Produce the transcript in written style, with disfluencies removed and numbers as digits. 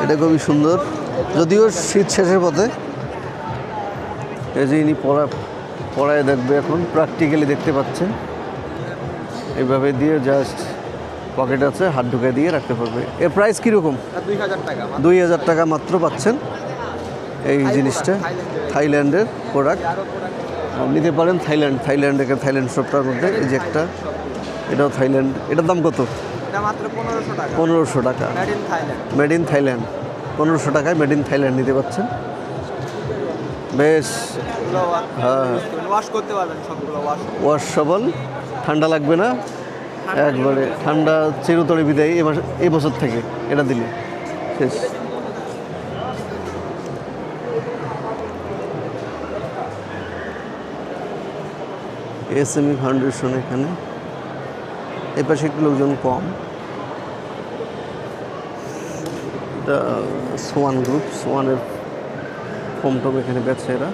এটা খুবই সুন্দর, যদিও শীত শেষের পথে। এই যে ইনি পড়ায় দেখবে, এখন প্র্যাকটিক্যালি দেখতে পাচ্ছেন। এইভাবে দিয়ে জাস্ট পকেট আছে, হাত ঢুকে দিয়ে রাখতে পারবে। এর প্রাইস কীরকম? 2000 টাকা মাত্র পাচ্ছেন এই জিনিসটা। থাইল্যান্ডের প্রোডাক্ট নিতে পারেন। থাইল্যান্ড শপটার মধ্যে এই যে একটা, এটাও থাইল্যান্ড। এটার দাম কত? 1500 টাকা। Made in Thailand. 1500 টাকায় মেড ইন থাইল্যান্ড নিতে পাচ্ছেন। বেশ, হ্যাঁ, ওয়াশেবল, ঠান্ডা লাগবে না একবারে। ঠান্ডা চিরতরে বিদায় এই বছর থেকে এটা দিলে শেষ। এসএমই ফাউন্ডেশন এখানে, এ পাশে একটু লোকজন কম। এটা সোয়ান গ্রুপ, সোয়ানের ফোম টোম এখানে বেচে এরা।